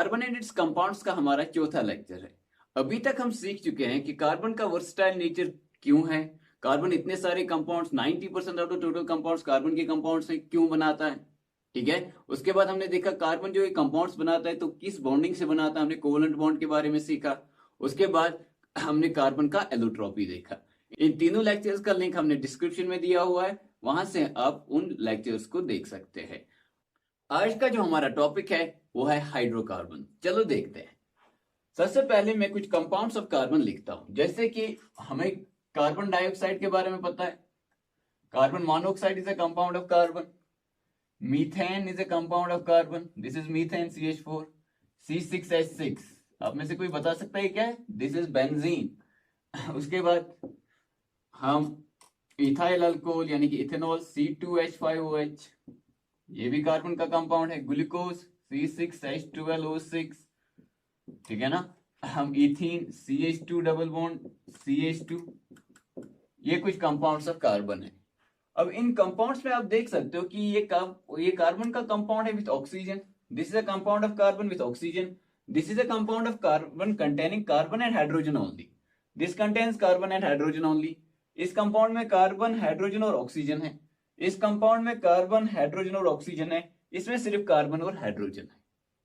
Carbon and it's compounds का हमारा चौथा लेक्चर है। अभी तक हम सीख चुके हैं कि कार्बन का वर्सटाइल नेचर क्यों है, कार्बन इतने सारे compounds 90% of the total compounds carbon के कंपाउंड्स से क्यों बनाता है। ठीक है, उसके बाद हमने देखा कार्बन जो ये कंपाउंड्स बनाता है तो किस बॉन्डिंग से बनाता है, हमने कोवलेंट बॉन्ड के बारे में सीखा। उसके बाद हमने कार्बन का एलोट्रॉपी देखा। इन तीनों लेक्चर्स का लिंक हमने डिस्क्रिप्शन में दिया हुआ है, वहां से आप उन लेक्चर्स को देख सकते हैं। आज का जो हमारा टॉपिक है वो है हाइड्रोकार्बन। चलो देखते हैं। सबसे पहले मैं कुछ कंपाउंड्स ऑफ कार्बन लिखता हूं, जैसे कि हमें कार्बन डाइऑक्साइड के बारे में पता है। Carbon monoxide is a compound of carbon. Methane is a compound of carbon, this is methane CH4। C6H6 आप में से कोई बता सकता है क्या है? This is benzene. उसके बाद हम इथाइल अल्कोहल यानी कि इथेनॉल C2H5OH, ये भी कार्बन का कंपाउंड है। ग्लूकोज C6H12O6, ठीक है ना। हम ethene CH2 double bond CH2, ये कुछ कंपाउंड्स ऑफ कार्बन है। अब इन कंपाउंड्स में आप देख सकते हो कि ये कार्बन का कंपाउंड है with oxygen. This is a compound of carbon with oxygen. This is a compound of carbon containing carbon and hydrogen only. This contains carbon and hydrogen only. इस कंपाउंड में कार्बन, हाइड्रोजन और oxygen है। इस compound में carbon, hydrogen और oxygen है। इसमें सिर्फ कार्बन और हाइड्रोजन है,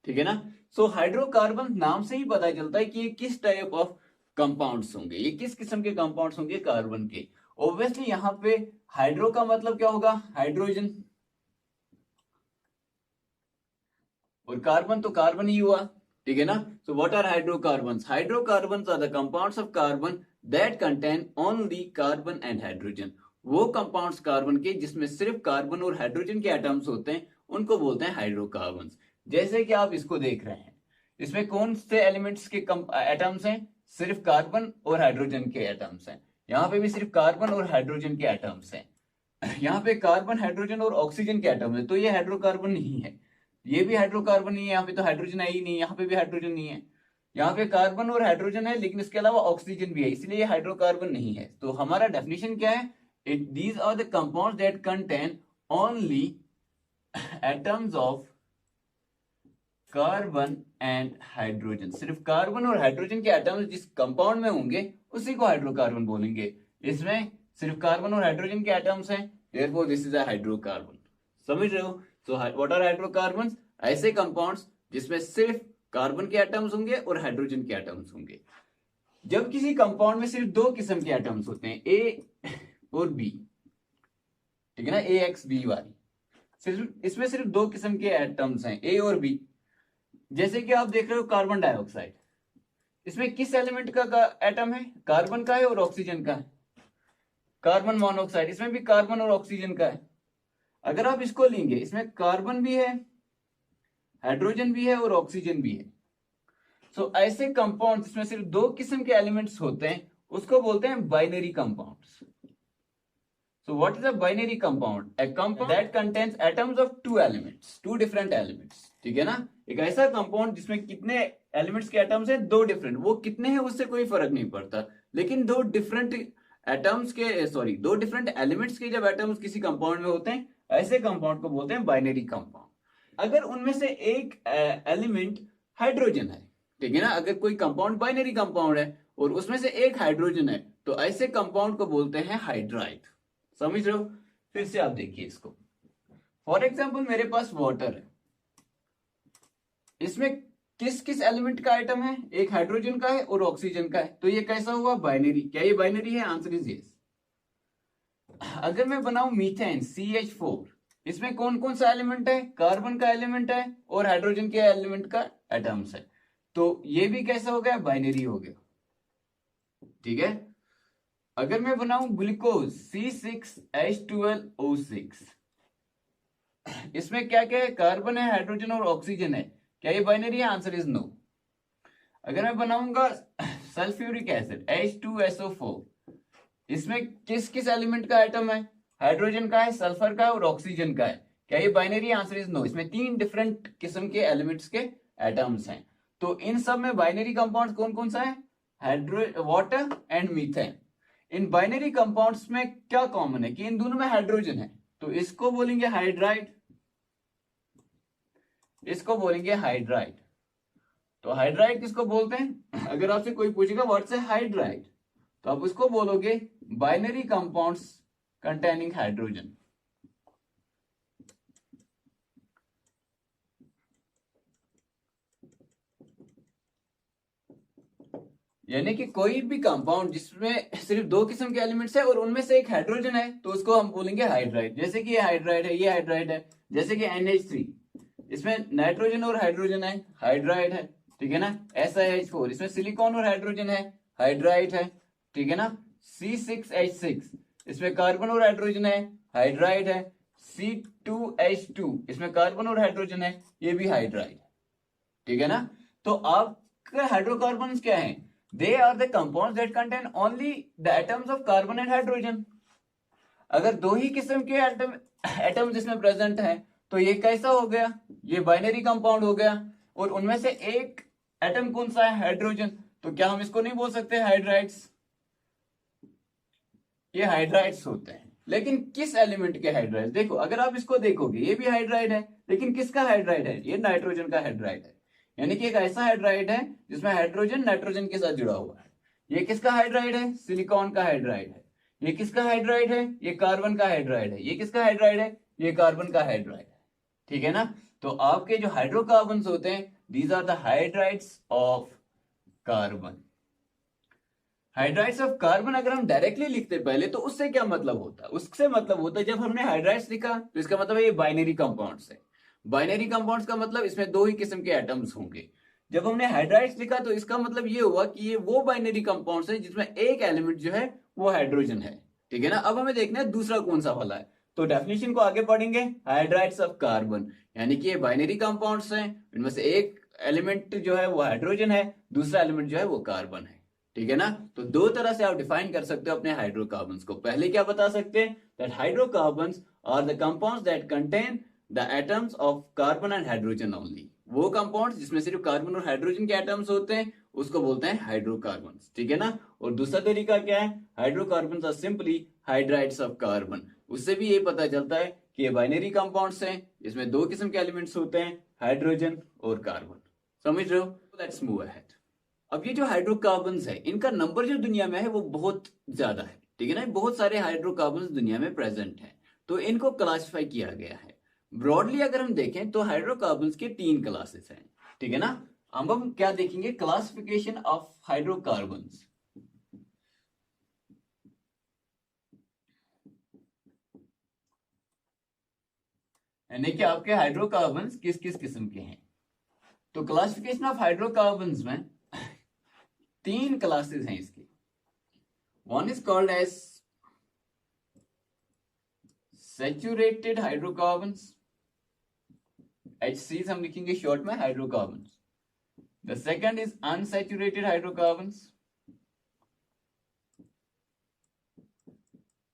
ठीक है ना। सो हाइड्रोकार्बन नाम से ही पता चलता है कि ये किस टाइप ऑफ कंपाउंड्स होंगे, ये किस किस्म के कंपाउंड्स होंगे कार्बन के। ऑब्वियसली यहाँ पे हाइड्रो का मतलब क्या होगा? हाइड्रोजन, और कार्बन तो कार्बन ही हुआ, ठीक है ना। So what are hydrocarbons? Hydrocarbons are the compounds of carbon that contain only carbon and hydrogen. वो कंपाउंड्स कार्बन के जिसमें सिर्फ कार्बन और हाइड्रोजन के एटम्स होते हैं, उनको बोलते हैं हाइड्रोकार्बन्स। जैसे कि आप इसको देख रहे हैं, इसमें कौन से एलिमेंट्स के एटम्स हैं? सिर्फ कार्बन और हाइड्रोजन के एटम्स हैं। यहाँ पे भी सिर्फ कार्बन और हाइड्रोजन के एटम्स हैं। यहाँ पे कार्बन, हाइड्रोजन और ऑक्सीजन के एटम है, तो ये हाइड्रोकार्बन नहीं है। ये भी हाइड्रोकार्बन नहीं है, यहाँ पे तो हाइड्रोजन है ही नहीं, यहाँ पे भी हाइड्रोजन नहीं है। यहाँ पे कार्बन और हाइड्रोजन है लेकिन इसके अलावा ऑक्सीजन भी है, इसलिए ये हाइड्रोकार्बन नहीं है। तो हमारा डेफिनेशन क्या है? These are the compounds that contain only atoms of carbon and hydrogen. सिर्फ कार्बन और हाइड्रोजन के एटम्स जिस कंपाउंड में होंगे उसी को हाइड्रोकार्बन बोलेंगे। इसमें सिर्फ कार्बन और हाइड्रोजन के एटम्स हैं, therefore this is a hydrocarbon. समझ रहे हो? So what are hydrocarbons? ऐसे कंपाउंड्स जिसमें सिर्फ कार्बन के एटम्स होंगे और हाइड्रोजन के एटम्स होंगे। जब किसी कंपाउंड में सिर्फ दो किस्म के एटम्स होते हैं, ए और बी, ठीक है ना, AXB वाली, सिर्फ इसमें सिर्फ दो किस्म के एटम्स हैं, ए और बी। जैसे कि आप देख रहे हो कार्बन डाइऑक्साइड, इसमें किस एलिमेंट का एटम है? कार्बन का है और ऑक्सीजन का है। कार्बन मोनोऑक्साइड, इसमें भी कार्बन और ऑक्सीजन का है। अगर आप इसको लेंगे, इसमें कार्बन भी है, हाइड्रोजन भी है और ऑक्सीजन भी है। सो ऐसे कंपाउंड जिसमें सिर्फ दो किस्म के एलिमेंट्स होते हैं उसको बोलते हैं binary compounds. So what is a binary compound? A compound that contains atoms of two elements, two different elements. ठीक है ना। एक ऐसा कंपाउंड जिसमें कितने एलिमेंट्स के एटम्स हैं? दो डिफरेंट। वो कितने हैं उससे कोई फर्क नहीं पड़ता, लेकिन दो डिफरेंट दो डिफरेंट एलिमेंट्स के जब एटम्स किसी कंपाउंड में होते हैं, ऐसे कंपाउंड को बोलते हैं बाइनरी कंपाउंड। अगर उनमें से एक एलिमेंट हाइड्रोजन है, ठीक है ना, अगर कोई कंपाउंड बाइनरी कंपाउंड है और उसमें से एक हाइड्रोजन है, तो ऐसे कंपाउंड को बोलते हैं हाइड्राइड। समझ रहे हो? फिर से आप देखिए इसको। फॉर एग्जाम्पल मेरे पास वाटर है, इसमें किस किस एलिमेंट का आइटम है? एक हाइड्रोजन का है और ऑक्सीजन का है। तो ये कैसा हुआ? बाइनरी। क्या ये बाइनरी है? Answer is yes. अगर मैं बनाऊं मीथेन CH4, इसमें कौन कौन सा एलिमेंट है? कार्बन का एलिमेंट है और हाइड्रोजन के एलिमेंट का एटम्स है। तो ये भी कैसा हो गया? बाइनरी हो गया, ठीक है। अगर मैं बनाऊं ग्लूकोज C6H12O6, इसमें क्या क्या है? कार्बन है, हाइड्रोजन और ऑक्सीजन है। क्या ये बाइनरी है? Answer is no. अगर मैं बनाऊंगा सल्फ्यूरिक एसिड H2SO4, इसमें किस किस एलिमेंट का एटम है? हाइड्रोजन का है, सल्फर का है और ऑक्सीजन का है। क्या ये बाइनरी है? Answer is no. इसमें तीन डिफरेंट किस्म के एलिमेंट्स के एटम्स हैं। तो इन सब में बाइनरी कंपाउंड्स कौन कौन सा है? Water and methane. In binary compounds में क्या कॉमन है? कि इन दोनों में हाइड्रोजन है, तो इसको बोलेंगे हाइड्राइड, इसको बोलेंगे हाइड्राइड। तो हाइड्राइड किसको बोलते हैं? अगर आपसे कोई पूछेगा व्हाट्स ए हाइड्राइड, तो आप उसको बोलोगे बाइनरी कंपाउंड्स कंटेनिंग हाइड्रोजन। यानी कि कोई भी कंपाउंड जिसमें सिर्फ दो किस्म के एलिमेंट्स है और उनमें से एक हाइड्रोजन है, तो उसको हम बोलेंगे हाइड्राइड। जैसे कि ये हाइड्राइड है, ये हाइड्राइड है। जैसे कि NH3, इसमें नाइट्रोजन और हाइड्रोजन है, हाइड्राइड है, ठीक है ना। SiH4, इसमें सिलिकॉन और हाइड्रोजन है, हाइड्राइड है, ठीक है ना। C6H6, इसमें कार्बन और हाइड्रोजन है, हाइड्राइड है। C2H2, इसमें कार्बन और हाइड्रोजन है, ये भी हाइड्राइड है, ठीक है ना। तो आपके हाइड्रोकार्बन्स क्या हैं? They are the compounds that contain only the atoms of carbon and hydrogen. अगर दो ही किस्म के एटम्स इसमें प्रेजेंट हैं, तो ये कैसा हो गया? ये बाइनरी कंपाउंड हो गया। और उनमें से एक एटम कौन सा है? हाइड्रोजन। तो क्या हम इसको नहीं बोल सकते हाइड्राइड्स? ये हाइड्राइड्स होते हैं। लेकिन किस एलिमेंट के हाइड्राइड? देखो, अगर आप इसको देखोगे, ये भी हाइड्राइड है, लेकिन किसका हाइड्राइड है? ये नाइट्रोजन का हाइड्राइड है। यानी कि एक ऐसा हाइड्राइड है जिसमें हाइड्रोजन नाइट्रोजन के साथ जुड़ा हुआ है। ये किसका हाइड्राइड है? सिलिकॉन का हाइड्राइड है। ये किसका हाइड्राइड है? ये कार्बन का हाइड्राइड है। ये किसका हाइड्राइड है? ये कार्बन का हाइड्राइड है, ठीक है ना। तो आपके जो हाइड्रोकार्बन होते हैं, these are the hydrides of carbon. Hydrides of carbon अगर हम डायरेक्टली लिखते पहले, तो उससे क्या मतलब होता है? उससे मतलब होता है, जब हमने हाइड्राइड्स लिखा तो इसका मतलब है ये बाइनरी कंपाउंड्स है। बाइनरी कंपाउंड्स का मतलब इसमें दो ही किस्म के एटम्स होंगे। जब हमने हाइड्राइड्स लिखा तो इसका मतलब ये हुआ कि ये वो बाइनरी कंपाउंड्स है जिसमें एक एलिमेंट जो है वो हाइड्रोजन है, ठीक है ना। अब हमें देखना है दूसरा कौन सा वाला है। तो डेफिनेशन को आगे पढ़ेंगे। हाइड्राइड्स ऑफ कार्बन यानी कि ये बाइनरी कंपाउंड्स हैं, इनमें से एक एलिमेंट जो है वो हाइड्रोजन है, दूसरा एलिमेंट जो है वो कार्बन है, ठीक है ना। तो दो तरह से आप डिफाइन कर सकते हो अपने हाइड्रोकार्बन्स को। पहले क्या बता सकते हैं? That hydrocarbons are the compounds that contain the atoms of carbon and hydrogen only. वो कंपाउंड्स जिसमें सिर्फ कार्बन और हाइड्रोजन के एटम्स होते हैं उसको बोलते हैं हाइड्रोकार्बन्स, ठीक है ना। और दूसरा तरीका क्या है? Hydrocarbons are simply hydrides of carbon. उससे भी ये पता चलता है कि ये बाइनरी कंपाउंड्स हैं, इसमें दो किस्म के एलिमेंट्स होते हैं, हाइड्रोजन और कार्बन। समझ रहे हो? Let's move ahead. अब ये जो हाइड्रोकार्बन्स है, इनका नंबर जो दुनिया में है वो बहुत ज्यादा है, ठीक है ना। बहुत सारे हाइड्रोकार्बन्स दुनिया में प्रेजेंट हैं, तो इनको क्लासिफाई किया गया है। ब्रॉडली अगर हम देखें तो हाइड्रोकार्बन्स के 3 क्लासेस हैं, ठीक है ना। अब हम क्या देखेंगे? Classification of hydrocarbons. यानी कि आपके हाइड्रोकार्बन्स किस किस किस्म के हैं। तो क्लासिफिकेशन ऑफ हाइड्रोकार्बन्स में 3 क्लासेस हैं इसकी। One is called as saturated hydrocarbons, HC हम लिखेंगे शॉर्ट में hydrocarbons. The second is unsaturated hydrocarbons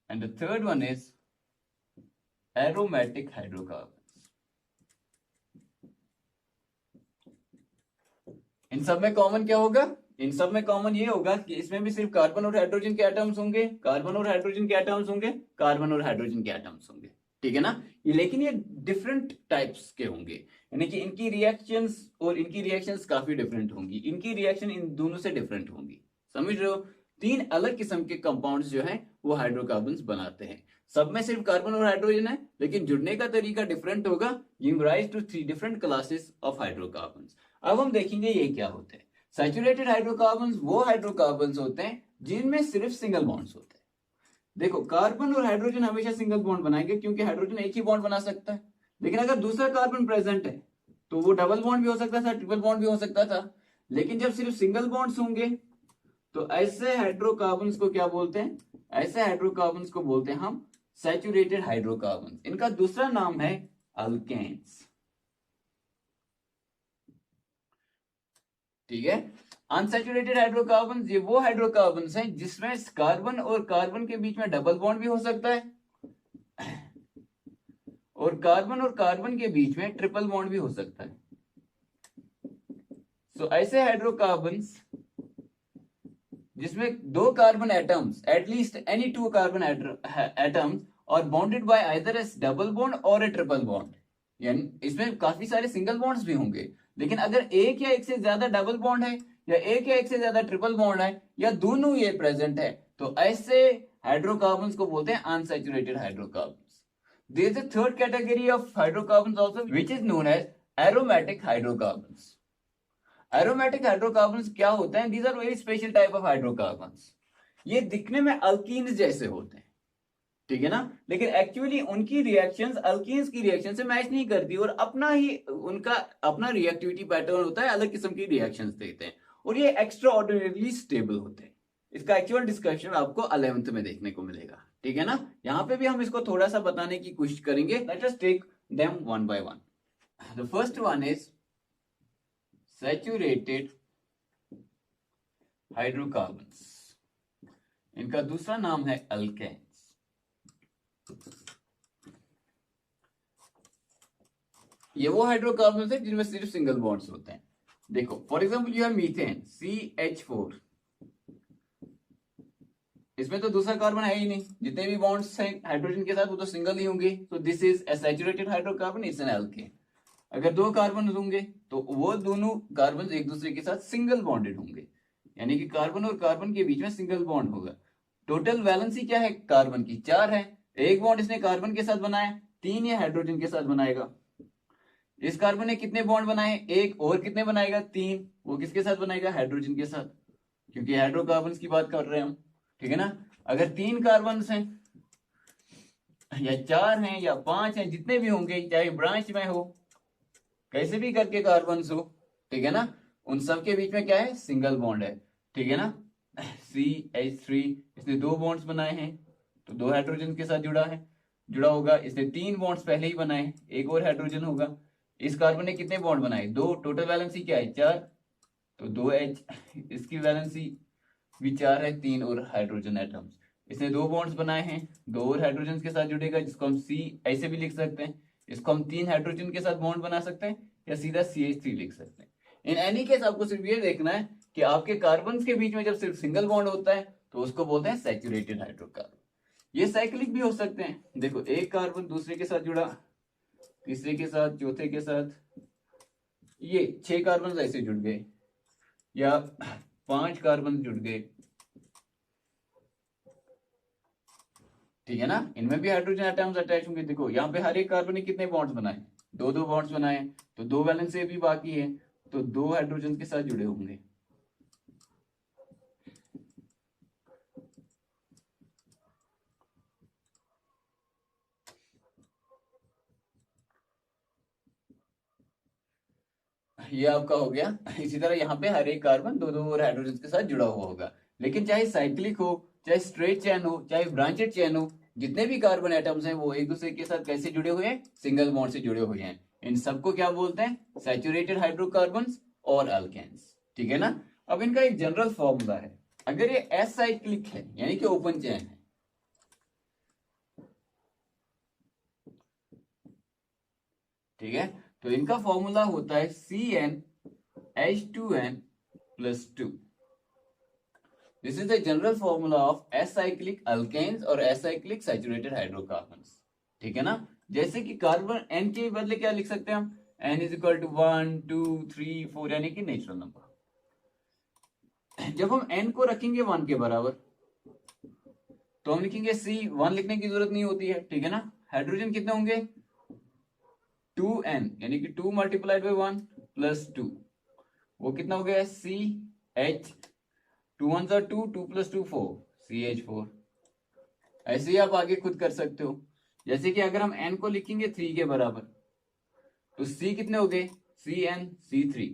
and the third one is aromatic hydrocarbons. इन सब में कॉमन क्या होगा? इन सब में कॉमन ये होगा कि इसमें भी सिर्फ कार्बन और हाइड्रोजन के एटम्स होंगे, कार्बन और हाइड्रोजन के एटम्स होंगे, कार्बन और हाइड्रोजन के एटम्स होंगे, ठीक है ना। लेकिन ये डिफरेंट टाइप्स के होंगे, यानी कि इनकी रिएक्शंस और इनकी रिएक्शंस काफी डिफरेंट होंगी, इनकी रिएक्शन इन दोनों से डिफरेंट होंगी। समझ रहे हो? 3 अलग किस्म के कंपाउंड्स जो हैं वो हाइड्रोकार्बन्स बनाते हैं। सब में सिर्फ कार्बन और हाइड्रोजन है, लेकिन जुड़ने का तरीका डिफरेंट होगा, give rise to 3 different classes of hydrocarbons. अब हम देखेंगे ये क्या होते हैं। सैचुरेटेड हाइड्रोकार्बन्स वो हाइड्रोकार्बन्स होते हैं जिनमें सिर्फ सिंगल बॉन्ड्स होते हैं। देखो, कार्बन और हाइड्रोजन हमेशा सिंगल बॉन्ड बनाएंगे क्योंकि हाइड्रोजन एक ही बॉन्ड बना सकता है। लेकिन अगर दूसरा कार्बन प्रेजेंट है तो वो डबल बॉन्ड भी हो सकता था, ट्रिपल बॉन्ड भी हो सकता था। लेकिन जब सिर्फ सिंगल बॉन्ड्स होंगे तो ऐसे हाइड्रोकार्बन्स को क्या बोलते हैं? ऐसे हाइड्रोकार्बन्स को बोलते हैं हम सैचुरेटेड हाइड्रोकार्बन्स। इनका दूसरा नाम है अल्केन्स, ठीक है। अनसैचुरेटेड हाइड्रोकार्बन्स ये वो हाइड्रोकार्बन्स हैं जिसमें कार्बन और कार्बन के बीच में डबल बॉन्ड भी हो सकता है और कार्बन के बीच में ट्रिपल बॉन्ड भी हो सकता है। सो ऐसे हाइड्रोकार्बन्स जिसमें 2 carbon atoms, at least any 2 carbon atoms are bonded by either a double bond or a triple bond, यानी इसमें काफी सारे सिंगल बॉन्ड्स भी होंगे लेकिन अगर एक या एक से ज्यादा डबल बॉन्ड है या एक या एक से ज्यादा ट्रिपल बॉन्ड है या दोनों ये प्रेजेंट है तो ऐसे हाइड्रोकार्बन्स को बोलते हैं unsaturated hydrocarbons. There is a third category of hydrocarbons also which is known as aromatic hydrocarbons. Aromatic hydrocarbons क्या होते हैं? These are very special type of hydrocarbons. ये दिखने में अल्कीन्स जैसे होते हैं, ठीक है ना, लेकिन एक्चुअली उनकी रिएक्शंस अल्कीन्स की रिएक्शन से मैच नहीं करती और अपना ही उनका अपना रिएक्टिविटी पैटर्न होता है, अलग किस्म की रिएक्शंस देते हैं और ये एक्स्ट्रा ऑर्डिनरीली स्टेबल होते हैं। इसका एक्चुअल डिस्कशन आपको 11th में देखने को मिलेगा, ठीक है ना। यहाँ पे भी हम इसको थोड़ा सा बताने की कोशिश करेंगे। Let us take them one by one. The first one is saturated hydrocarbons, इनका दूसरा नाम है अल्केन्स। ये वो हाइड्रोकार्बन्स है जिनमें सिर्फ सिंगल बॉन्ड्स होते हैं। देखो for example you have methane CH4, इसमें तो दूसरा कार्बन है ही नहीं, जितने भी बॉन्ड्स हैं हाइड्रोजन के साथ वो तो सिंगल ही होंगे, तो this is a saturated hydrocarbon, it's an alkane. अगर दो कार्बन होंगे तो वो दोनों कार्बन एक दूसरे के साथ सिंगल बॉन्डेड होंगे, यानी कि कार्बन और कार्बन के बीच में सिंगल बॉन्ड होगा। टोटल वैलेंसी क्या है कार्बन की? 4 है। एक बॉन्ड इसने कार्बन के साथ बनाया, 3 ये हाइड्रोजन के साथ बनाएगा। इस कार्बन ने कितने बॉन्ड बनाए? एक, और कितने बनाएगा? 3। वो किसके साथ बनाएगा? हाइड्रोजन के साथ, क्योंकि हाइड्रोकार्बन्स की बात कर रहे हैं हम, ठीक है ना। अगर 3 कार्बन हैं या 4 हैं या 5 हैं, जितने भी होंगे, चाहे ब्रांच में हो, कैसे भी करके कार्बन हो, ठीक है ना, उन सब के बीच में क्या है? सिंगल बॉन्ड है, ठीक है ना। CH3 इसने 2 बॉन्ड्स बनाए हैं तो 2 हाइड्रोजन के साथ जुड़ा होगा। इसने 3 बॉन्ड्स पहले ही बनाए, एक और हाइड्रोजन होगा। इस कार्बन ने कितने बॉन्ड बनाए? 2। टोटल वैलेंसी क्या है? 4, तो 2H। इसकी वैलेंसी भी 4 है, 3 और हाइड्रोजन एटम्स। इसने 2 बॉन्ड्स बनाए हैं, 2 और हाइड्रोजन के साथ जुड़ेगा, जिसको हम C ऐसे भी लिख सकते हैं। इसको हम 3 हाइड्रोजन के साथ बॉन्ड बना सकते हैं या सीधा CH3 लिख सकते हैं। इन एनी केस आपको सिर्फ ये देखना है कि आपके कार्बन के बीच में जब सिर्फ सिंगल बॉन्ड होता है तो उसको बोलते हैं सैचुरेटेड हाइड्रोकार्बन। ये साइक्लिक भी हो सकते हैं। देखो एक कार्बन दूसरे के साथ जुड़ा, तीसरे के साथ, चौथे के साथ, ये 6 कार्बन ऐसे जुड़ गए या 5 कार्बन जुड़ गए, ठीक है ना। इनमें भी हाइड्रोजन एटम्स अटैच होंगे। देखो यहाँ पे हर एक कार्बन ने कितने बॉन्ड्स बनाए? 2 बॉन्ड्स बनाए, तो 2 वैलेंस से भी बाकी है, तो 2 हाइड्रोजन के साथ जुड़े होंगे। ये आपका हो गया। इसी तरह यहाँ पे हर एक कार्बन 2 और हाइड्रोजन के साथ जुड़ा हुआ होगा। लेकिन चाहे साइक्लिक हो, चाहे स्ट्रेट चेन हो, चाहे ब्रांचेड चेन हो, जितने भी कार्बन एटम्स हैं वो एक दूसरे के साथ कैसे जुड़े हुए हैं? सिंगल बॉन्ड से जुड़े हुए हैं। इन सबको क्या बोलते हैं? सैचुरेटेड हाइड्रोकार्बन्स और अल्केन्स, ठीक है ना। अब इनका एक जनरल फॉर्मूला है। अगर ये एसाइक्लिक है यानी कि ओपन चेन है, ठीक है, तो इनका फॉर्मूला होता है CnH2n+2। This is the general formula of acyclic alkanes और एसाइक्लिक सैचुरेटेड हाइड्रोकार्बन्स, ठीक है ना। जैसे कि कार्बन N के बदले क्या लिख सकते हैं हम? N = 1 2 3 4, यानी कि नेचुरल नंबर। जब हम N को रखेंगे 1 के बराबर तो हम लिखेंगे C। 1 लिखने की जरूरत नहीं होती है, ठीक है ना। हाइड्रोजन कितने होंगे? 2n, यानी कि 2 × 1 + 2, वो कितना हो गया? CH। 2 1s are 2, 2 + 2 4, CH4। ऐसे ही आप आगे खुद कर सकते हो। जैसे कि अगर हम n को लिखेंगे 3 के बराबर तो C कितने हो गए? CN C3।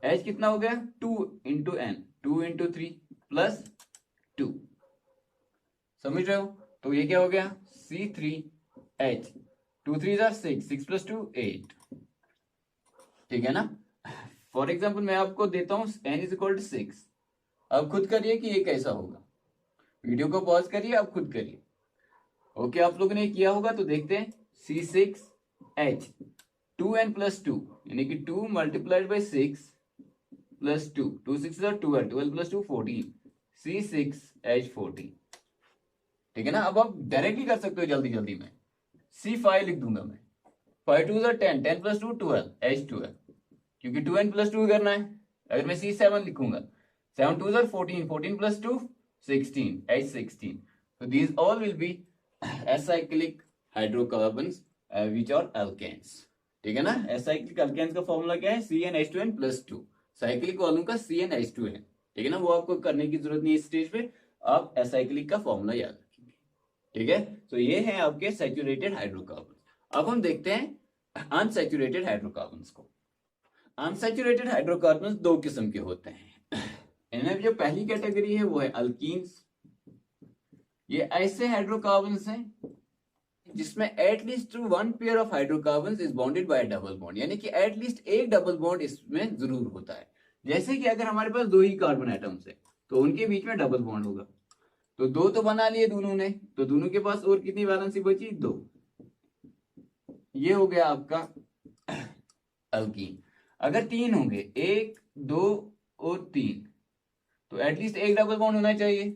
H कितना हो गया? 2 × n, 2 × 3 + 2, समझ रहे हो? तो ये क्या हो गया? C3H। 2 3s are 6, 6 + 2 8, ठीक है ना। फॉर एग्जाम्पल मैं आपको देता हूं N = 6। अब खुद करिए कि ये कैसा होगा। वीडियो को पॉज करिए, अब खुद करिए। ओके, आप लोगों ने किया होगा तो देखते हैं। C6H 2n + 2, यानी कि 2 × 6 + 2, 2 6s are 12, 12 + 2 14, C6H14, ठीक है ना। अब आप डायरेक्टली कर सकते हो जल्दी जल्दी में। C5 लिख दूंगा मैं। 5 2s are 10, 10 + 2 12, H12, क्योंकि 2n+2 करना है। अगर मैं C7 लिखूंगा, 7 2 are 14, 14+2 16, H16. So these all will be acyclic hydrocarbons which are alkanes. ठीक है ना। acyclic alkanes का फॉर्मूला क्या है? CnH2n+2। साइक्लिक वालों का CnH2 है। ठीक है ना, वो आपको करने की जरूरत नहीं है इस स्टेज पे, आप एसाइक्लिक का फॉर्मूला याद रखेंगे। ठीक है, तो ये है आपके सैचुरेटेड हाइड्रोकार्बन। अब हम देखते हैं अनसैचुरेटेड हाइड्रोकार्बन को। अनसैचुरेटेड हाइड्रोकार्बन दो किस्म के होते हैं। इनमें जो पहली कैटेगरी है वो है अल्कीन्स। ये ऐसे हाइड्रोकार्बन्स हैं जिसमें at least one pair of hydrocarbons is bonded bye double bond, यानी कि एटलीस्ट एक डबल बॉन्ड इसमें जरूर होता है। जैसे कि अगर हमारे पास दो ही कार्बन एटम्स है तो उनके बीच में डबल बॉन्ड होगा, तो दो तो बना लिए दोनों ने, तो दोनों के पास और कितनी वैलेंसी बची? दो। ये हो गया आपका अल्कीन। अगर तीन होंगे, एक, दो और तीन, तो एटलीस्ट एक डबल बॉन्ड होना चाहिए।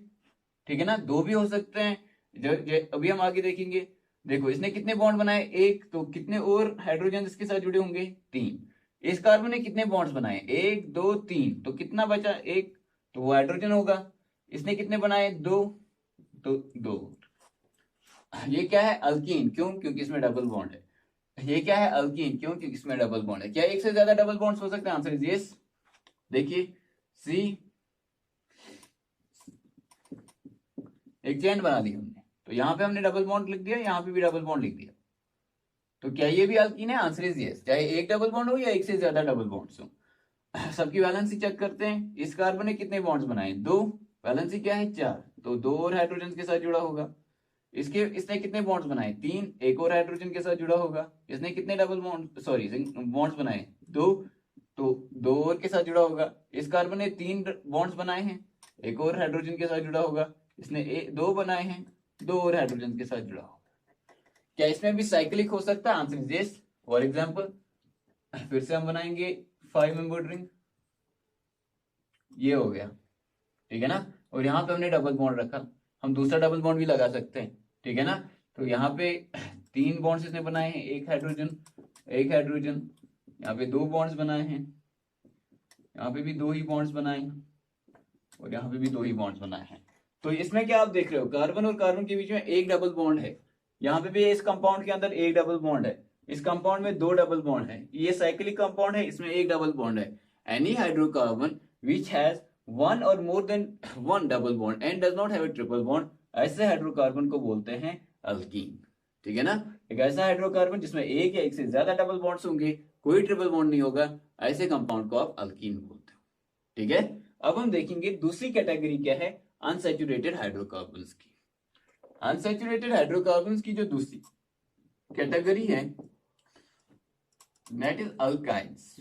ठीक है ना, दो भी हो सकते हैं, जो अभी हम आगे देखेंगे। देखो इसने कितने बॉन्ड बनाए? एक, तो कितने और हाइड्रोजन इसके साथ जुड़े होंगे? तीन। इस कार्बन ने कितने बॉन्ड्स बनाए? एक, दो, तीन, तो कितना बचा? एक, तो वो हाइड्रोजन होगा। इसने कितने बनाए? दो, तो दो। ये क्या है? अल्कीन। क्यों? क्योंकि इसमें डबल बॉन्ड है। ये क्या है? अल्कीन। क्यों? क्योंकि इसमें डबल बॉन्ड है। क्या एक से ज्यादा डबल बॉन्ड्स हो सकते हैं? Answer is yes. देखिए सी, एक चेन बना दी हमने, तो यहां पे हमने डबल बॉन्ड लिख दिया, यहां पे भी डबल बॉन्ड लिख दिया, तो क्या ये भी अल्कीन है? Answer is yes. चाहे एक डबल बॉन्ड हो या एक से ज्यादा डबल बॉन्ड्स हो। सबकी वैलेंसी चेक करते हैं। इस कार्बन ने कितने बॉन्ड्स बनाए? दो। वैलेंसी क्या है? चार, तो दो और हाइड्रोजन के साथ जुड़ा होगा। इसने कितने बॉन्ड्स बनाए? तीन, एक और हाइड्रोजन के साथ जुड़ा होगा। इसने कितने डबल बॉन्ड सॉरी बॉन्ड्स बनाए? दो, तो दो और के साथ जुड़ा होगा। इस कार्बन ने तीन बॉन्ड्स बनाए हैं, एक और हाइड्रोजन के साथ जुड़ा होगा। इसने दो बनाए हैं, दो और हाइड्रोजन के साथ जुड़ा होगा। क्या इसमें भी साइक्लिक हो सकता है? Answer is yes. For example फिर से हम बनाएंगे 5 मेंबर्ड रिंग। ये हो गया, ठीक है ना, और यहाँ पे हमने डबल बॉन्ड रखा। हम दूसरा डबल बॉन्ड भी लगा सकते हैं, ठीक है ना। तो यहाँ पे तीन बॉन्ड्स इसने बनाए हैं, एक हाइड्रोजन, एक हाइड्रोजन। यहाँ पे दो बॉन्ड्स बनाए हैं, यहाँ पे भी दो ही बॉन्ड्स बनाए हैं, और यहाँ पे भी दो ही बॉन्ड्स बनाए हैं। तो इसमें क्या आप देख रहे हो? कार्बन और कार्बन के बीच में एक डबल बॉन्ड है। यहाँ पे भी इस कंपाउंड के अंदर एक डबल बॉन्ड है। इस कंपाउंड में दो डबल बॉन्ड है। ये साइक्लिक कंपाउंड है, इसमें एक डबल बॉन्ड है। Any hydrocarbon which has one or more than one double bond and does not have a triple bond, ऐसे हाइड्रोकार्बन को बोलते हैं अल्कीन। ठीक है ना, एक ऐसा हाइड्रोकार्बन जिसमें एक या एक से ज्यादा डबल बॉन्ड्स होंगे, कोई ट्रिपल बॉन्ड नहीं होगा, ऐसे कंपाउंड को आप अल्कीन बोलते हो। ठीक है, अब हम देखेंगे दूसरी कैटेगरी क्या है अनसैचुरेटेड हाइड्रोकार्बन्स की। अनसैचुरेटेड हाइड्रोकार्बन्स की जो दूसरी कैटेगरी है दैट इज अल्काइंस।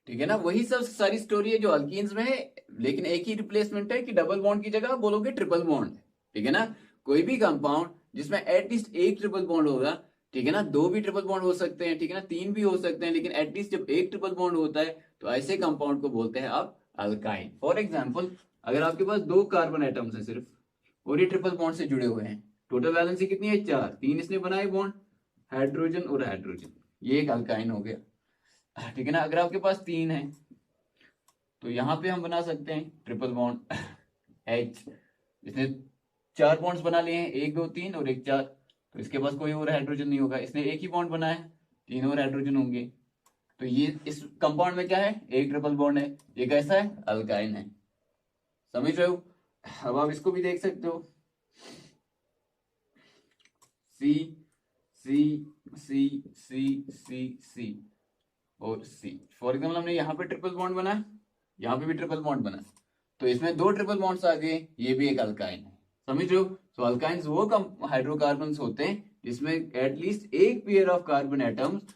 ठीक है ना, वही सब सारी स्टोरी है जो अल्कीन्स में है, लेकिन एक ही रिप्लेसमेंट है कि डबल बॉन्ड की जगह बोलोगे ट्रिपल बॉन्ड। ठीक है ना, कोई भी कंपाउंड जिसमें एटलीस्ट एक ट्रिपल बॉन्ड होगा, ठीक है ना, दो भी ट्रिपल बॉन्ड हो सकते हैं, ठीक है ना, तीन भी हो सकते हैं, लेकिन एटलीस्ट जब एक ट्रिपल बॉन्ड होता है तो ऐसे कंपाउंड को बोलते हैं आप अल्काइन। फॉर एग्जाम्पल अगर आपके पास दो कार्बन एटम्स है सिर्फ, और ये ट्रिपल बॉन्ड से जुड़े हुए हैं, टोटल वैलेंसी कितनी है? चार। तीन इसने बनाए बॉन्ड, हाइड्रोजन और हाइड्रोजन, ये एक अल्काइन हो गया। ठीक है ना, अगर आपके पास तीन है तो यहां पे हम बना सकते हैं ट्रिपल बॉन्ड H। इसने चार बॉन्ड्स बना लिए हैं, एक, दो, तीन और एक, चार, तो इसके पास कोई और हाइड्रोजन नहीं होगा। इसने एक ही बॉन्ड बनाया है, तीन और हाइड्रोजन होंगे, तो ये इस कंपाउंड में क्या है? एक ट्रिपल बॉन्ड है। ये कैसा है? अल्काइन है। समझ रहे हो? अब आप इसको भी देख सकते हो, सी सी सी सी सी सी और सी। फॉर एग्जाम्पल हमने यहाँ पे ट्रिपल बॉन्ड बना, यहाँ पे भी ट्रिपल बॉन्ड बना, तो इसमें दो ट्रिपल बॉन्ड्स आ गए, ये भी एक अल्काइन है। समझ रहे हो? तो अल्काइंस वो हाइड्रोकार्बन्स होते हैं जिसमें एटलीस्ट एक पेयर ऑफ कार्बन एटम्स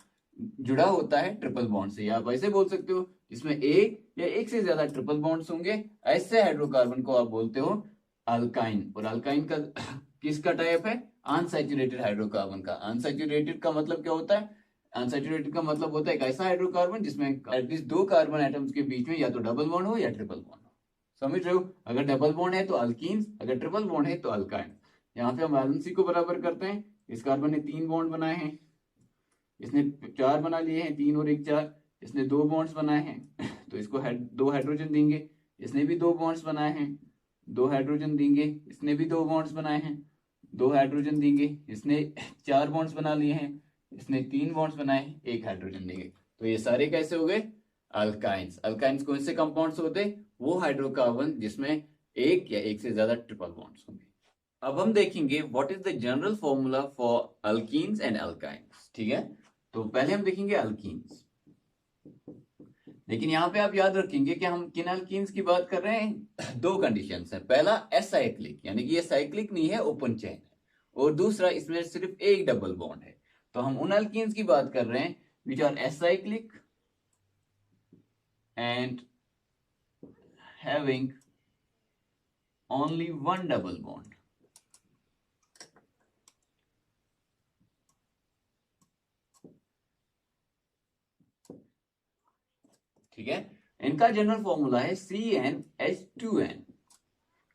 जुड़ा होता है ट्रिपल बॉन्ड से, या आप ऐसे बोल सकते हो जिसमें एक या एक से ज्यादा ट्रिपल बॉन्ड्स होंगे, ऐसे हाइड्रोकार्बन को आप बोलते हो अल्काइन। और अल्काइन का किसका टाइप है? अनसैचुरेटेड हाइड्रोकार्बन का। अनसैचुरेटेड का मतलब क्या होता है? अनसैचुरेटेड का मतलब होता है एक ऐसा हाइड्रोकार्बन जिसमें एटलीस्ट दो कार्बन एटम्स के बीच में या तो डबल बॉन्ड हो या ट्रिपल बॉन्ड हो। समझ रहे हो? अगर डबल बॉन्ड है तो अल्कीन्स, अगर ट्रिपल बॉन्ड है तो अल्काइन। यहाँ पे हम वैलेंसी को बराबर करते हैं। इस कार्बन ने तीन बॉन्ड बनाए हैं, इसने 4 बना लिए हैं, 3 और 1 4। इसने 2 बॉन्ड्स बनाए हैं तो इसको 2 हाइड्रोजन देंगे। इसने भी 2 बॉन्ड्स बनाए हैं, 2 हाइड्रोजन देंगे। इसने भी 2 बॉन्ड्स बनाए हैं, 2 हाइड्रोजन देंगे। इसने 4 बॉन्ड्स बना लिए हैं, इसने 3 बॉन्ड्स बनाए हैं, 1 हाइड्रोजन देंगे। तो ये सारे कैसे हो गए? अल्काइंस। अल्काइंस कौन से कंपाउंड्स होते? वो हाइड्रोकार्बन जिसमें एक या एक से ज्यादा ट्रिपल बॉन्ड्स होंगे। अब हम देखेंगे what is the general formula for alkenes and alkynes. ठीक है, तो पहले हम देखेंगे अल्कीन्स। लेकिन यहाँ पे आप याद रखेंगे कि हम किन अल्कीन्स की बात कर रहे हैं। 2 कंडीशंस हैं। पहला एसाइक्लिक, यानी कि ये साइक्लिक नहीं है, ओपन चेन है। और दूसरा इसमें सिर्फ एक डबल बॉन्ड है। तो हम उन अल्कीन्स की बात कर रहे हैं which are acyclic and having only one double bond. ठीक है, इनका जनरल फॉर्मूला है CnH2n।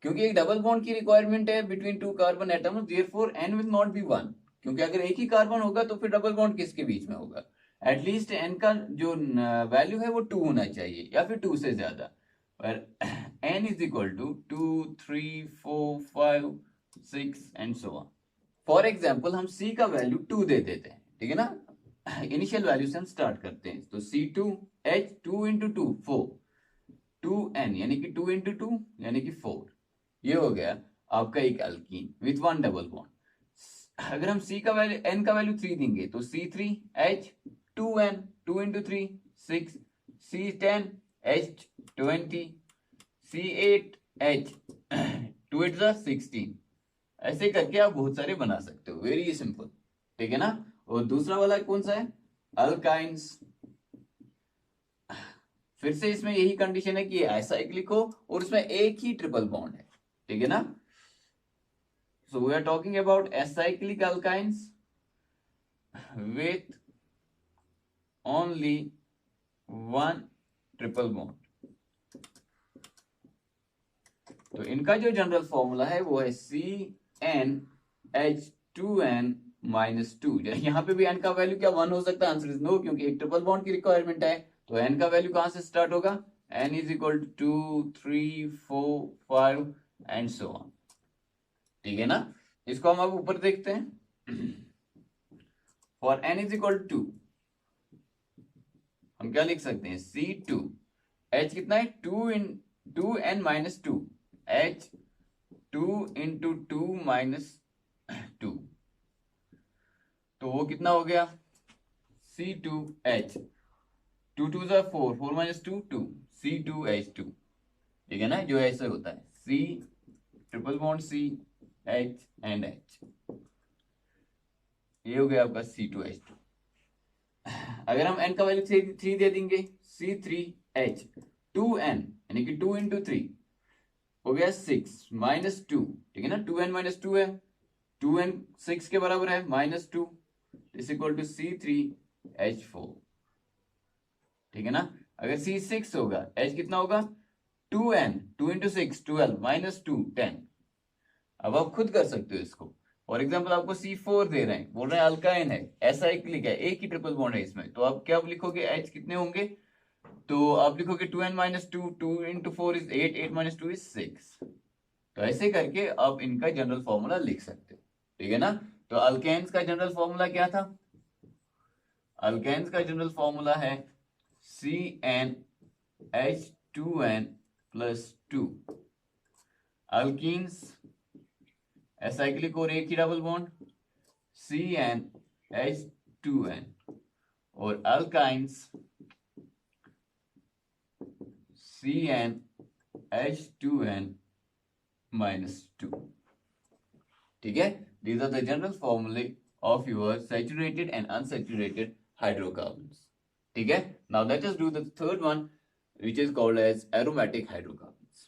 क्योंकि एक डबल बॉन्ड की रिक्वायरमेंट है between 2 carbon atoms, therefore n will not be 1। क्योंकि अगर एक ही कार्बन होगा तो फिर डबल बॉन्ड किसके बीच में होगा? एटलीस्ट n का जो वैल्यू है वो 2 होना चाहिए या फिर 2 से ज्यादा। पर n is equal to 2 3 4 5 6 and so on. For example हम C का वैल्यू 2 दे देते हैं, ठीक है ना। इनिशियल वैल्यू से हम स्टार्ट करते हैं। तो C2H 2 इंटू 2 4, 2n यानी कि 2 इंटू 2 यानी कि 4। ये हो गया आपका एक alkyne with one double bond. अगर हम C का वैल्यू n का वैल्यू 3 देंगे तो C3H 2n, 2 into 3 6, C10H 20, C8H 2 8 16। ऐसे करके आप बहुत सारे बना सकते हो, वेरी सिंपल। ठीक है ना। और दूसरा वाला कौन सा है? अल्काइंस। फिर से इसमें यही कंडीशन है कि एसाइक्लिक हो और उसमें एक ही ट्रिपल बॉन्ड है। ठीक है ना। So we are talking about acyclic alkynes with only one triple bond. तो इनका जो जनरल फॉर्मूला है वो है CnH2n -2। यहां पे भी n का वैल्यू क्या 1 हो सकता है? आंसर इज नो, क्योंकि एक ट्रिपल बॉन्ड की रिक्वायरमेंट है। तो n का वैल्यू कहां से स्टार्ट होगा? n is equal to 2 3 4 5 and so on. ठीक है ना। इसको हम अब ऊपर देखते हैं। For n is equal to हम क्या लिख सकते हैं? C2 H कितना है? 2n -2 H 2 into 2 -2। तो वो कितना हो गया? C2H 2 2 4, 4 -2 2, C2H2। ठीक है ना, जो ऐसे होता है C triple bond C H and H। ये हो गया आपका C2H2। अगर हम n का वैल्यू 3 दे देंगे, C3H 2n यानी कि 2 इंटू 3 हो गया 6 -2। ठीक है ना, 2n -2 है, 2n 6 के बराबर है, -2 इज इक्वल टू C3H4। ठीक है ना। अगर C6 होगा, H कितना होगा? 2n 2 into 6 12 -2 10। अब आप खुद कर सकते हो इसको। फॉर एग्जाम्पल आपको C4 दे रहे हैं, बोल रहे हैं अल्काइन है, एसाइक्लिक है, एक ही ट्रिपल बॉन्ड है इसमें। तो आप क्या लिखोगे? H कितने होंगे? तो आप लिखोगे 2n -2, 2 इंटू 4 इज 8, 8 -2 इज 6। तो ऐसे करके आप इनका जनरल फॉर्मूला लिख सकते हो। ठीक है ना। तो अल्केन्स का जनरल फॉर्मूला क्या था? अल्केन्स का जनरल फॉर्मूला है CnH2n +2। अल्कीन्स एसाइक्लिक और एक ही डबल बॉन्ड CnH2n। और अल्काइंस CnH2n -2। ठीक है। These are the general formulae of your saturated and unsaturated hydrocarbons. ठीक है। Now let us do the third one, which is called as aromatic hydrocarbons.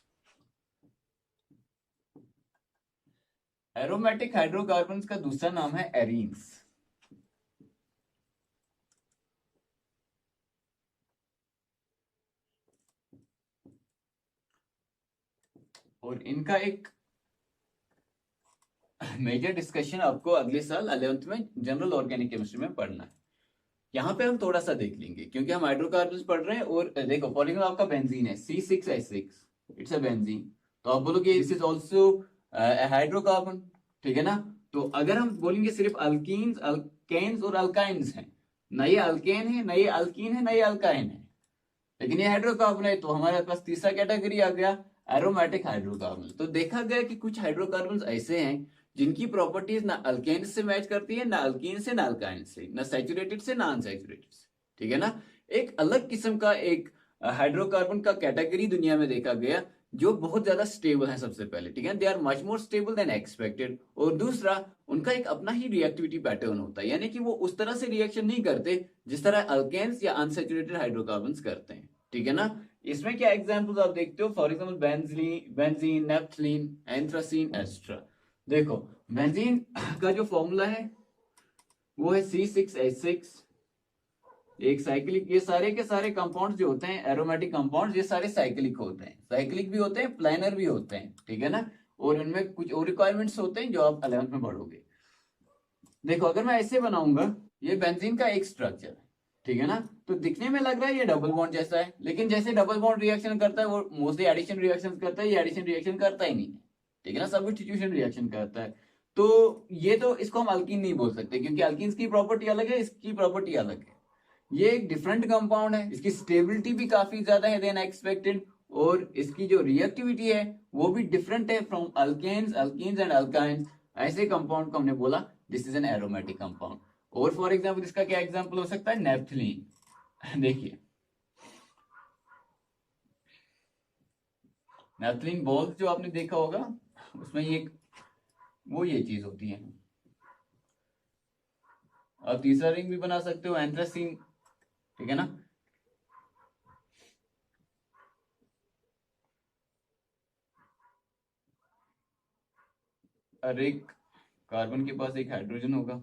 Aromatic hydrocarbons का दूसरा नाम है arenes. और इनका एक मेजर डिस्कशन आपको अगले साल 11th में जनरल ऑर्गेनिक केमिस्ट्री में पढ़ना है। यहाँ पे हम थोड़ा सा देख लेंगे क्योंकि हम हाइड्रोकार्बन पढ़ रहे हैं। और देखो फॉर एग्जाम्पल आपका बेंजीन है C6H6, इट्स अ बेंजीन, तो आप बोलोगे दिस इज ऑल्सो हाइड्रोकार्बन, ठीक है ना। तो अगर हम बोलेंगे सिर्फ अल्कीन्स, अल्केन्स और अल्काइंस हैं, ना ये अल्केन है, ना ये अल्कीन है, ना ये अल्काइन है, लेकिन ये हाइड्रोकार्बन है, तो हमारे पास तीसरा कैटेगरी आ गया एरोमेटिक हाइड्रोकार्बन। तो देखा गया कि कुछ हाइड्रोकार्बन ऐसे हैं जिनकी प्रॉपर्टीज ना अल्केन से मैच करती है, ना अल्कीन से, ना अल्काइन से, ना सैचुरेटेड से, ना अनसैचुरेटेड से, ठीक है ना। एक अलग किस्म का एक हाइड्रोकार्बन का कैटेगरी दुनिया में देखा गया जो बहुत ज्यादा स्टेबल है सबसे पहले, ठीक है, they are much more stable than expected. और दूसरा, उनका एक अपना ही रिएक्टिविटी पैटर्न होता है, यानी कि वो उस तरह से रिएक्शन नहीं करते जिस तरह अल्केन्स या अनसैचुरेटेड हाइड्रोकार्बन्स करते हैं, ठीक है ना। इसमें क्या एग्जांपल्स आप देखते हो, for example benzene, naphthalene, anthracene, एस्ट्रा। देखो बेंजीन का जो फॉर्मूला है वो है C6H6, एक साइक्लिक। ये सारे के सारे कंपाउंड्स जो होते हैं एरोमेटिक कंपाउंड्स, ये सारे साइक्लिक होते हैं, साइक्लिक भी होते हैं, प्लानर भी होते हैं, ठीक है ना। और इनमें कुछ और रिक्वायरमेंट्स होते हैं जो आप 11th में पढ़ोगे। देखो अगर मैं ऐसे बनाऊंगा, ये बेंजीन का एक स्ट्रक्चर है, ठीक है ना, तो दिखने में लग रहा है ये डबल बॉन्ड जैसा है, लेकिन जैसे डबल बॉन्ड रिएक्शन करता है वो मोस्टली एडिशन रिएक्शन करता है, ये एडिशन रिएक्शन करता ही नहीं है, ठीक है ना, सब्स्टिट्यूशन रिएक्शन करता है। तो ये तो इसको हम अल्कीन नहीं बोल सकते क्योंकि अल्कीन्स की प्रॉपर्टी अलग है, इसकी प्रॉपर्टी अलग है। ये एक डिफरेंट कंपाउंड है, इसकी स्टेबिलिटी भी काफी ज्यादा है देन एक्सपेक्टेड, और इसकी जो रिएक्टिविटी है वो भी डिफरेंट है from alkanes, alkenes and alkynes. ऐसे कंपाउंड को हमने बोला this is an aromatic compound. और फॉर एग्जांपल इसका क्या एग्जांपल हो सकता है, नेफ्थलीन। देखिए नेफ्थलीन बॉल्स जो आपने देखा होगा उसमें ये चीज होती है। आप तीसरा रिंग भी बना सकते हो, एंथ्रासीन, ठीक है ना। हर एक कार्बन के पास एक हाइड्रोजन होगा,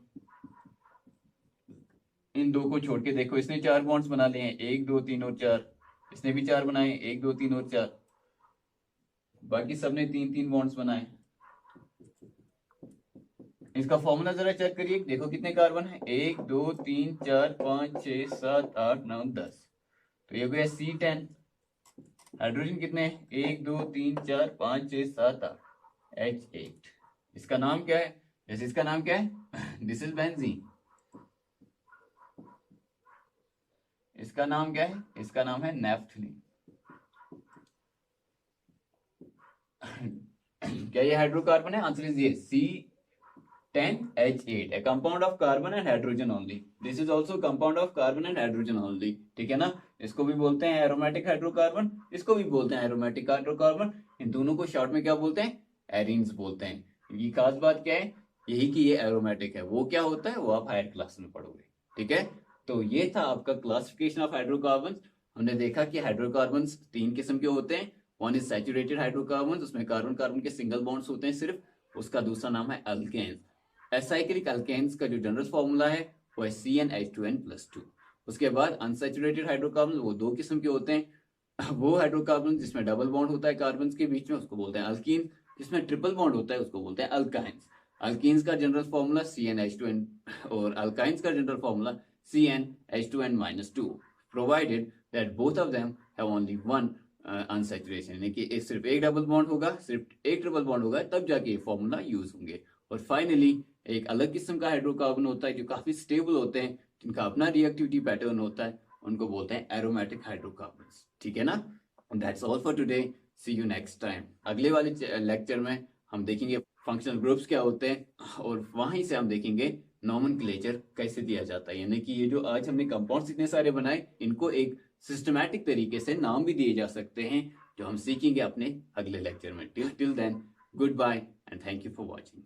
इन दो को छोड़ के देखो, इसने 4 बॉन्ड्स बना लिए हैं, 1 2 3 और 4, इसने भी 4 बनाए, 1 2 3 और 4, बाकी सबने 3 3 बॉन्ड्स बनाए। इसका फॉर्मूला जरा चेक करिए, देखो कितने कार्बन है, 1 2 3 4 5 6 7 8 9 10, तो ये भी है C10। हाइड्रोजन कितने हैं, 1 2 3 4 5 6 7 8, H8। इसका नाम क्या है, जैसे इसका नाम क्या है दिस इज बेंजीन। इसका नाम क्या है, इसका नाम है नेफ्थलीन। क्या ये हाइड्रोकार्बन है, आंसर इज ये C10H8, a compound of carbon and hydrogen only. This is also compound of carbon and hydrogen only, ठीक है ना। इसको भी बोलते हैं एरोमेटिक हाइड्रोकार्बन, इसको भी बोलते हैं एरोमेटिक हाइड्रोकार्बन, इन दोनों को शॉर्ट में क्या बोलते हैं, एरीन्स बोलते हैं। ये खास बात क्या है, यही कि ये एरोमेटिक है, वो क्या होता है वो आप हायर क्लास में पढ़ोगे, ठीक है। तो ये था आपका क्लासिफिकेशन ऑफ हाइड्रोकार्बन। हमने देखा कि हाइड्रोकार्बन 3 किस्म के होते हैं, वन इज सैचुरेटेड हाइड्रोकार्बन, उसमें कार्बन कार्बन के सिंगल बॉन्ड्स होते हैं सिर्फ, उसका दूसरा नाम है अल्केन्स। एसाइक्लिक अल्केन्स का जो जनरल फॉर्मूला है वो है CnH2n+2। उसके बाद अनसैचुरेटेड हाइड्रोकार्बन वो 2 किस्म के होते हैं, वो हाइड्रोकार्बन जिसमें डबल बॉन्ड होता है कार्बन के बीच में उसको बोलते हैं अल्कीन, जिसमें ट्रिपल बॉन्ड होता है उसको बोलते हैं अल्काइंस। अल्कीन्स का जनरल फॉर्मूला CnH2n और अल्काइंस का general formula CnH2n-2, provided that both of them have only one unsaturation, यानी कि सिर्फ एक डबल बॉन्ड होगा, सिर्फ एक ट्रिपल बॉन्ड होगा, तब जाके ये फॉर्मूला यूज होंगे। और फाइनली एक अलग किस्म का हाइड्रोकार्बन होता है जो काफी स्टेबल होते हैं, जिनका अपना रिएक्टिविटी पैटर्न होता है, उनको बोलते हैं एरोमेटिक हाइड्रोकार्बन्स, ठीक है ना। That's all for today, see you next time. अगले वाले लेक्चर में हम देखेंगे फंक्शनल ग्रुप्स क्या होते हैं, और वहीं से हम देखेंगे नॉमेनक्लेचर कैसे दिया जाता है, यानी कि ये जो आज हमने कंपाउंड्स इतने सारे बनाए, इनको एक सिस्टमैटिक तरीके से नाम भी दिए जा सकते हैं, जो हम सीखेंगे अपने अगले लेक्चर में। Till then, goodbye and thank you for watching.